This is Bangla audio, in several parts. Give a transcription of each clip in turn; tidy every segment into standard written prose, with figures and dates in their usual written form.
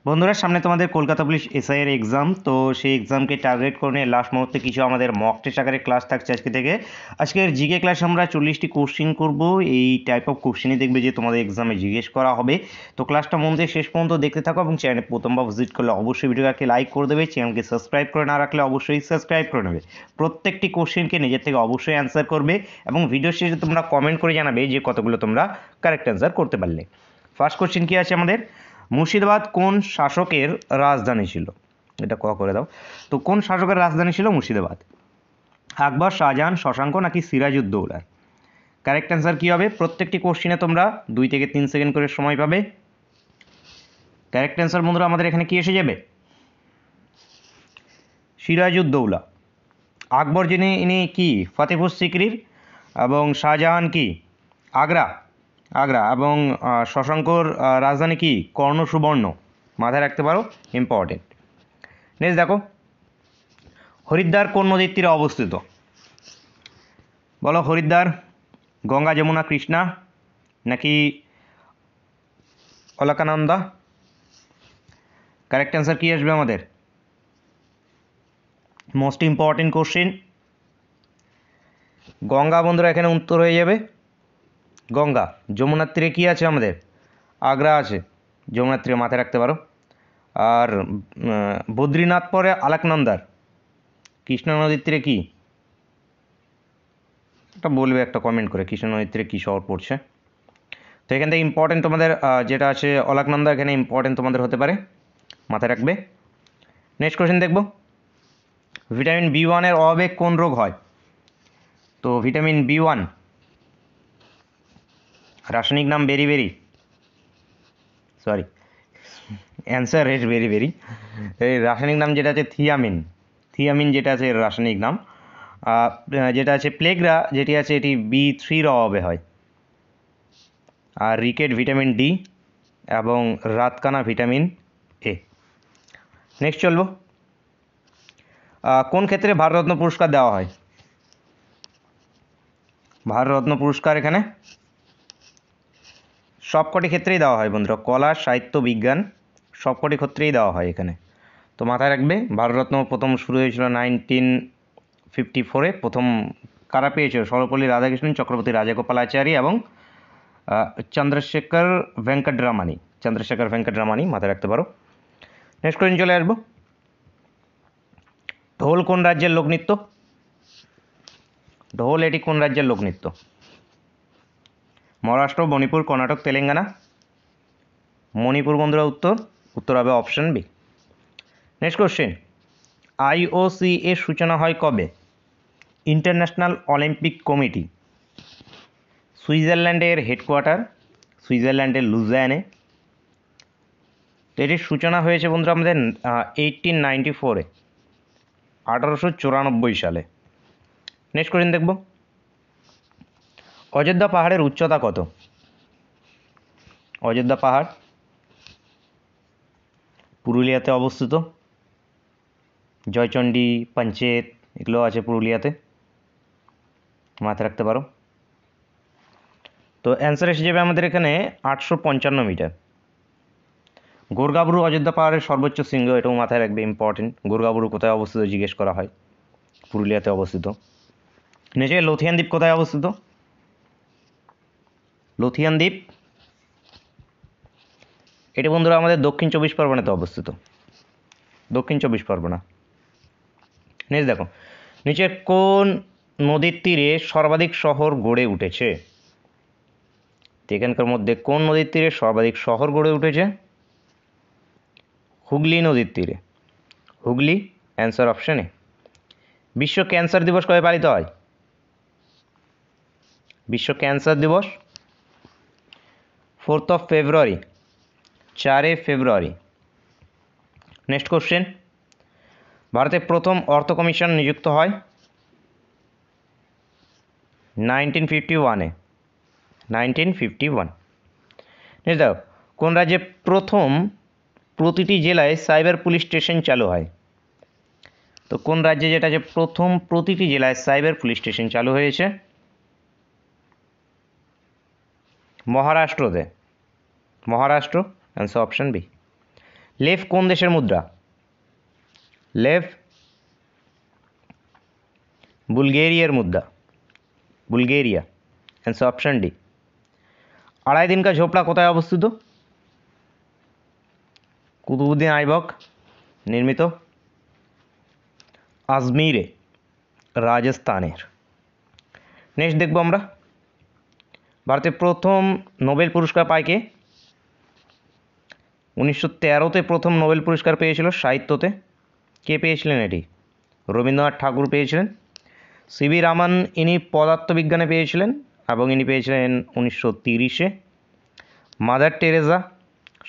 বন্ধুরা, সামনে তোমাদের কলকাতা পুলিশ এসআই এর এক্সাম। তো সেই এক্সামকে টার্গেট করে নিয়ে লাস্ট মুহূর্তে কিছু আমাদের মক টেস্ট আকারে ক্লাস থাকছে আজকে থেকে। আজকের জিকে ক্লাস আমরা 40টি কোশ্চিন করব। এই টাইপ অফ কোশ্চিনই দেখবে যে তোমাদের এক্সামে জিজ্ঞেস করা হবে। তো ক্লাসটা মন দিয়ে শেষ পর্যন্ত দেখতে থাকো এবং চ্যানেলে প্রথমবার ভিজিট করলে অবশ্যই ভিডিওটাকে লাইক করে দেবে, চ্যানেলকে সাবস্ক্রাইব করে না রাখলে অবশ্যই সাবস্ক্রাইব করে নেবে। প্রত্যেকটি কোশ্চিনকে নিজের থেকে অবশ্যই অ্যান্সার করবে এবং ভিডিও শেষে তোমরা কমেন্ট করে জানাবে যে কতগুলো তোমরা কারেক্ট অ্যান্সার করতে পারলে। ফার্স্ট কোশ্চিন কি আছে আমাদের? মুর্শিদাবাদ কোন শাসকের রাজধানী ছিল? এটা করে দাও তো। কোন শাসকের রাজধানী ছিল মুর্শিদাবাদ? আকবর, শাহজাহান, শশাঙ্ক নাকি সিরাজউদ্দৌলার? কারেক্ট অ্যান্সার কী হবে? প্রত্যেকটি কোশ্চিনে তোমরা 2 থেকে 3 সেকেন্ড করে সময় পাবে। কারেক্ট অ্যান্সার বন্ধুরা আমাদের এখানে কি এসে যাবে? সিরাজউদ্দৌলা। আকবর ইনি কি ফতেপুর সিকরির, এবং শাহজাহান কি আগ্রা আগ্রা এবং শশাঙ্কর রাজধানী কি কর্ণ সুবর্ণ। মাথায় রাখতে পারো, ইম্পর্টেন্ট। নেক্সট দেখো, হরিদ্বার কোন নদীর তীরে অবস্থিত? বলো, হরিদ্বার গঙ্গা, যমুনা, কৃষ্ণা নাকি অলকানন্দা? কারেক্ট অ্যান্সার কী আসবে আমাদের? মোস্ট ইম্পর্টেন্ট কোশ্চিন, গঙ্গা বন্ধুরা এখানে উত্তর হয়ে যাবে গঙ্গা। যমুনার তীরে কী আছে আমাদের? আগ্রা আছে, যমুনার তীরে মাথায় রাখতে পারো। আর বদ্রীনাথ পরে আলাকনন্দার। কৃষ্ণা নদীর তীরে কি? এটা বলবে একটা কমেন্ট করে, কৃষ্ণা নদীর তীরে কী শহর পড়ছে। তো এখান থেকে ইম্পর্টেন্ট তোমাদের যেটা আছে অলকনন্দা, এখানে ইম্পর্টেন্ট তোমাদের হতে পারে, মাথায় রাখবে। নেক্সট কোশ্চেন দেখব, ভিটামিন B1 এর অভাবে কোন রোগ হয়? তো ভিটামিন B1 রাসায়নিক নাম বেরি, সরি অ্যান্সার ইজ বেরি। এই রাসায়নিক নাম যেটা আছে থিয়ামিন যেটা আছে এর রাসায়নিক নাম। যেটা আছে প্লেগরা, যেটি আছে এটি B3 অভাবে হয়। আর রিকেট ভিটামিন D এবং রাতকানা ভিটামিন A। নেক্সট চলবো, কোন ক্ষেত্রে ভারতরত্ন পুরস্কার দেওয়া হয়? ভারতরত্ন পুরস্কার এখানে সবকটি ক্ষেত্রেই দেওয়া হয় বন্ধুরা, কলা, সাহিত্য, বিজ্ঞান সবকটি ক্ষেত্রেই দেওয়া হয় এখানে। তো মাথায় রাখবে, ভারতরত্ন প্রথম শুরু হয়েছিল 1954-এ। প্রথম কারা পেয়েছিল? সর্বপল্লী রাধাকৃষ্ণন, চক্রবর্তী রাজাগোপালাচারী এবং চন্দ্রশেখর ভেঙ্কটরামানি, মাথায় রাখতে পারো। নেক্সট কোয়েশ্চন চলে আসবো, ঢোল কোন রাজ্যের লোকনৃত্য? ঢোল এটি কোন রাজ্যের লোকনৃত্য? মহারাষ্ট্র, মণিপুর, কর্ণাটক, তেলেঙ্গানা? মণিপুর বন্ধুরা উত্তর হবে option B. Next question, IOC এর সূচনা হয় কবে? International Olympic Committee. সুইজারল্যান্ডের হেডকোয়ার্টার, সুইজারল্যান্ডের লুজিয়ানে। তো এটির সূচনা হয়েছে বন্ধুরা আমাদের 1894-এ, 1894 সালে। নেক্সট কোশ্চেন দেখব, অযোধ্যা পাহাড়ের উচ্চতা কত? অযোধ্যা পাহাড় পুরুলিয়াতে অবস্থিত। জয়চণ্ডী, পঞ্চেত এগুলো আছে পুরুলিয়াতে, মাথায় রাখতে পারো। তো অ্যান্সার এসে যাবে আমাদের এখানে 855 মিটার। গোরগাবুরু অযোধ্যা পাহাড়ের সর্বোচ্চ শৃঙ্গ, এটাও মাথায় রাখবে, ইম্পর্টেন্ট। গোরগাবুরু কোথায় অবস্থিত জিজ্ঞেস করা হয়, পুরুলিয়াতে অবস্থিত। নেক্সট, লথিয়ান দ্বীপ কোথায় অবস্থিত? লথিয়ান দ্বীপ এটি বন্ধুরা আমাদের দক্ষিণ 24 পরগনাতে অবস্থিত, দক্ষিণ 24 পরগনা। নেক্সট দেখো, নিচে কোন নদীর তীরে সর্বাধিক শহর গড়ে উঠেছে? এখানকার মধ্যে কোন নদীর তীরে সর্বাধিক শহর গড়ে উঠেছে? হুগলি নদীর তীরে, হুগলি অ্যান্সার অপশন এ। বিশ্ব ক্যান্সার দিবস কবে পালিত হয়? বিশ্ব ক্যান্সার দিবস 4 ফেব্রুয়ারি, 4 ফেব্রুয়ারি। নেক্সট কোশ্চেন, ভারতে প্রথম অর্থ কমিশন নিযুক্ত হয় 1951-এ, 1951। নেক্সট দেখো, কোন রাজ্যে প্রথম প্রতিটি জেলায় সাইবার পুলিশ স্টেশন চালু হয়? তো কোন রাজ্যে যেটা যে প্রথম প্রতিটি জেলায় সাইবার পুলিশ স্টেশন চালু হয়েছে? মহারাষ্ট্রতে, Maharashtra answer option B. Lev কোন দেশের মুদ্রা? লেভ বুলগেরিয়ার মুদ্রা, বুলগেরিয়া। Answer option D. আড়াই দিন কা ঝোপড়া কোথায় অবস্থিত? কুতুবুদ্দিন আইবক নির্মিত আজমিরে, রাজস্থানের। নেক্সট দেখবো আমরা, ভারতের প্রথম নোবেল পুরস্কার পায় কে? 1913-তে প্রথম নোবেল পুরস্কার পেয়েছিল সাহিত্যতে। কে পেয়েছিলেন এটি? রবীন্দ্রনাথ ঠাকুর পেয়েছিলেন। সিভি রামন ইনি পদার্থবিজ্ঞানে পেয়েছিলেন এবং ইনি পেয়েছিলেন 1930-এ। মাদার টেরেসা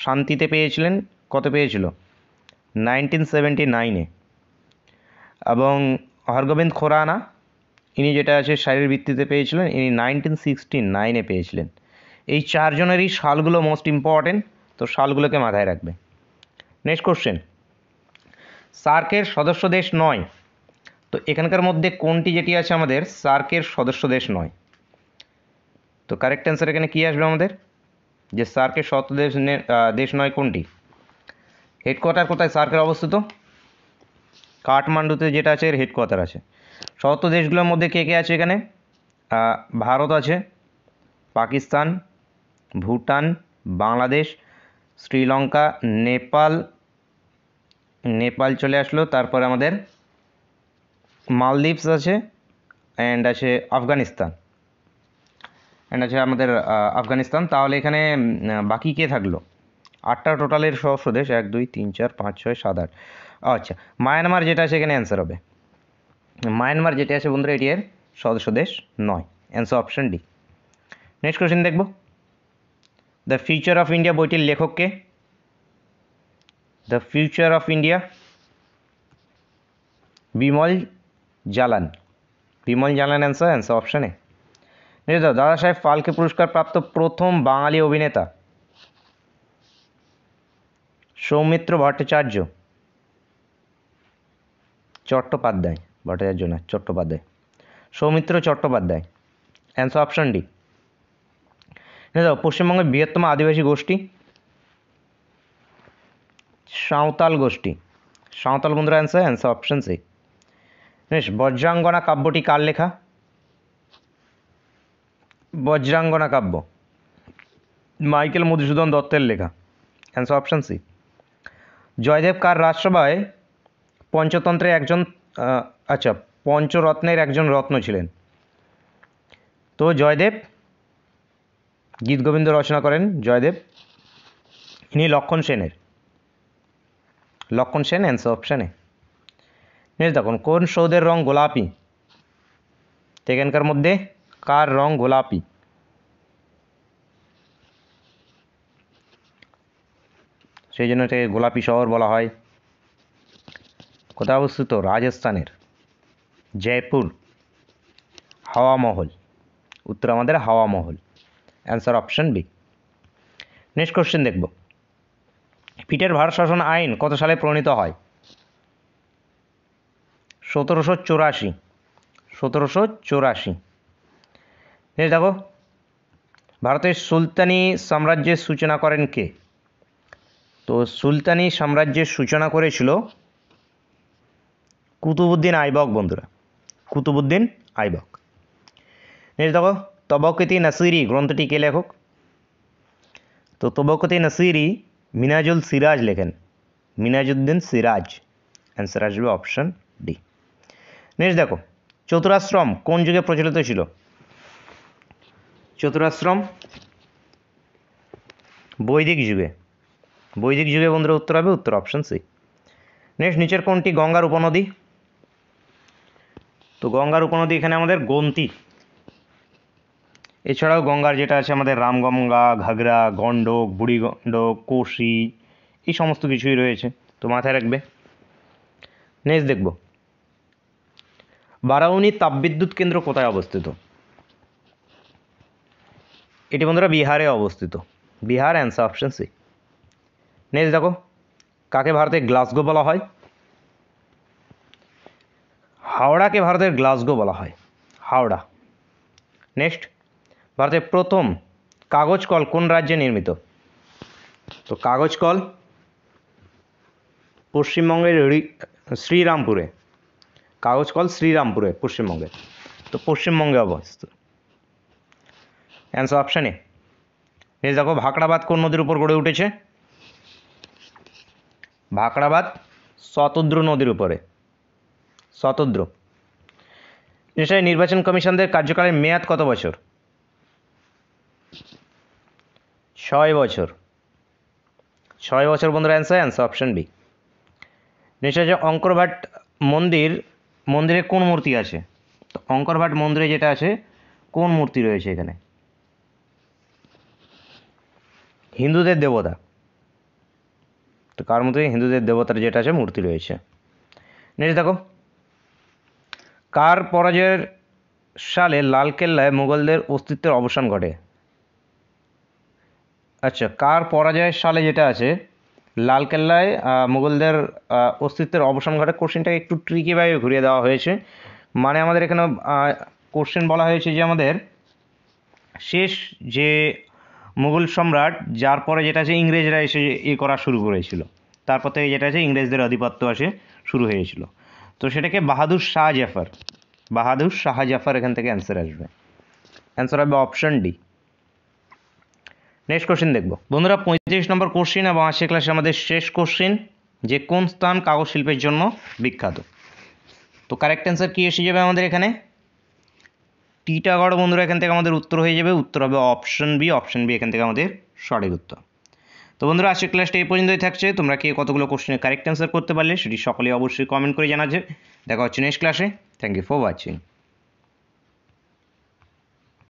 শান্তিতে পেয়েছিলেন, কত পেয়েছিল? 1979-এ। এবং হরগোবিন্দ খোরানা ইনি যেটা আছে শারীরবৃত্তিতে পেয়েছিলেন, ইনি 1969-এ পেয়েছিলেন। এই চারজনেরই সালগুলো মোস্ট ইম্পর্টেন্ট, তো সালগুলোকে মাথায় রাখবে। নেক্সট কোশ্চেন, সার্কের সদস্য দেশ নয়, তো এখানকার মধ্যে কোনটি যেটি আছে আমাদের সার্কের সদস্য দেশ নয়? তো কারেক্ট অ্যান্সার এখানে কী আসবে আমাদের, যে সার্কের সদস্য দেশ নয় কোনটি? হেডকোয়ার্টার কোথায় সার্কের অবস্থিত? কাঠমান্ডুতে যেটা আছে এর হেডকোয়ার্টার আছে। সদস্য দেশগুলোর মধ্যে কে কে আছে এখানে? ভারত আছে, পাকিস্তান, ভুটান, বাংলাদেশ, শ্রীলঙ্কা, নেপাল, নেপাল চলে আসলো, তারপরে আমাদের মালদ্বীপস আছে, অ্যান্ড আছে আফগানিস্তান, আফগানিস্তান। তাহলে এখানে বাকি কে থাকলো? 8টা টোটালের সদস্য দেশ, 1 2 3 4 5 6 7 8। আচ্ছা, মায়ানমার যেটা আছে এখানে অ্যান্সার হবে। মায়ানমার যেটা আছে বন্ধুরা এটি এর সদস্য দেশ নয়। Answer option D. Next question দেখব, দ্য ফিউচার অফ ইন্ডিয়া বইটির লেখককে? The future of India Bimal Jalan, Bimal Jalan answer option A. দাদা সাহেব ফালকে পুরস্কার প্রাপ্ত প্রথম বাঙালি অভিনেতা? সৌমিত্র ভট্টাচার্য, চট্টোপাধ্যায়, ভট্টাচার্য না, Chattopadhyay, Soumitra Chattopadhyay. Answer option D. পশ্চিমবঙ্গের বৃহত্তম আদিবাসী গোষ্ঠী? সাঁওতাল গোষ্ঠী, সাঁওতাল বন্ধুরা অ্যান্সার অপশন সি। বজ্রাঙ্গনা কাব্যটি কার লেখা? বজ্রাঙ্গনা কাব্য মাইকেল মধুসূদন দত্তের লেখা। Answer option C. জয়দেব কার রাজসভায় পঞ্চতন্ত্রের একজন পঞ্চরত্নের একজন রত্ন ছিলেন? তো জয়দেব গীতগোবিন্দ রচনা করেন জয়দেব, ইনি লক্ষণ সেনের, লক্ষণ Sen. Answer option A. Next দেখুন, কোন সৌধের রং গোলাপি? এখানকার মধ্যে কার রং গোলাপি? সেই জন্য এটাকে গোলাপি শহর বলা হয়। কোথায় অবস্থিত? রাজস্থানের জয়পুর। হাওয়া মহল, উত্তর আমাদের Hawa Mahal. Answer option B. Next question দেখব, পিটের ভারত শাসন আইন কত সালে প্রণীত হয়? 1784, 1784। নেক্সট দেখো, ভারতের সুলতানি সাম্রাজ্যের সূচনা করেন কে? তো সুলতানি সাম্রাজ্যের সূচনা করেছিল কুতুবুদ্দিন আইবক বন্ধুরা, কুতুবুদ্দিন আইবক। নেক্সট দেখো, তবকতি নাসিরি গ্রন্থটি কে লেখক? তো তবকতি নাসিরি মিনাজুল সিরাজ লেখেন, মিনাজুদ্দিন সিরাজ। অ্যান্সার আসবে অপশন ডি। নেক্সট দেখো, চতুরাশ্রম কোন যুগে প্রচলিত ছিল? চতুরাশ্রম বৈদিক যুগে, বৈদিক যুগে বন্ধুরা উত্তর হবে উত্তর অপশন সি। নেক্সট, নিচের কোনটি গঙ্গার উপনদী? তো গঙ্গার উপনদী এখানে আমাদের গোমতী। এছাড়াও গঙ্গার যেটা আছে আমাদের রামগঙ্গা, ঘাগরা, গণ্ডক, বুড়িগণ্ডক, কোশি, এই সমস্ত কিছুই রয়েছে, তো মাথায় রাখবে। নেক্সট দেখব, বারাউনি তাপবিদ্যুৎ কেন্দ্র কোথায় অবস্থিত? এটি বন্ধুরা বিহারে অবস্থিত, Bihar. Answer option C. Next দেখো, কাকে ভারতের গ্লাসগো বলা হয়? হাওড়াকে ভারতের গ্লাসগো বলা হয়, হাওড়া। নেক্সট, ভারতের প্রথম কাগজ কল কোন রাজ্যে নির্মিত? তো কাগজ কল পশ্চিমবঙ্গের শ্রীরামপুরে, কাগজ কল শ্রীরামপুরে পশ্চিমবঙ্গে, তো পশ্চিমবঙ্গে অবস্থিত। Answer option A. নেক্সট দেখো, ভাকড়াবাদ কোন নদীর উপর গড়ে উঠেছে? ভাকড়াবাদ শতদ্রু নদীর উপরে, শতদ্রু। নিশ্চয়ই নির্বাচন কমিশনদের কার্যকালের মেয়াদ কত বছর? 6 বছর, 6 বছর বন্ধুরা অ্যান্সার অপশান বি। নিশ্চয় যে অঙ্করভাট মন্দিরে কোন মূর্তি আছে? তো অঙ্করভাট মন্দিরে যেটা আছে, কোন মূর্তি রয়েছে এখানে? হিন্দুদের দেবতা। তো কার মধ্যে? হিন্দুদের দেবতার যেটা আছে মূর্তি রয়েছে। নেক্সট দেখো, কার পরাজয়ের সালে লালকেল্লায় মুঘলদের অস্তিত্বের অবসান ঘটে? আচ্ছা, কার পরাজয়ের সালে যেটা আছে লালকেল্লায় মুঘলদের অস্তিত্বের অবসান ঘটে, কোশ্চেনটাকে একটু ট্রিকিভাবে ঘুরিয়ে দেওয়া হয়েছে। মানে আমাদের এখানে কোশ্চেন বলা হয়েছে যে আমাদের শেষ যে মুঘল সম্রাট, যার পরে যেটা আছে ইংরেজরা এসে করা শুরু করেছিল, তারপর থেকে যেটা আছে ইংরেজদের আধিপত্য আসে শুরু হয়েছিল, তো সেটাকে বাহাদুর শাহ জাফর, বাহাদুর শাহ জাফর এখান থেকে অ্যান্সার আসবে। অ্যান্সার হবে অপশন ডি। নেক্সট কোশ্চেন দেখবো বন্ধুরা, 35 নম্বর কোশ্চেন এবং আজকের ক্লাসে আমাদের শেষ কোশ্চেন, যে কোন স্থান কাগজ শিল্পের জন্য বিখ্যাত? তো কারেক্ট অ্যান্সার কি এসে যাবে আমাদের এখানে? টিটাগড় বন্ধুরা এখান থেকে আমাদের উত্তর হয়ে যাবে, উত্তর হবে অপশন বি, অপশন বি এখান থেকে আমাদের সঠিক উত্তর। তো বন্ধুরা আজকের ক্লাসটা এই পর্যন্তই থাকছে। তোমরা কে কতগুলো কোশ্চেনের কারেক্ট অ্যান্সার করতে পারলে সেটি সকলেই অবশ্যই কমেন্ট করে জানাচ্ছে। দেখা হচ্ছে নেক্সট ক্লাসে। Thank you for watching.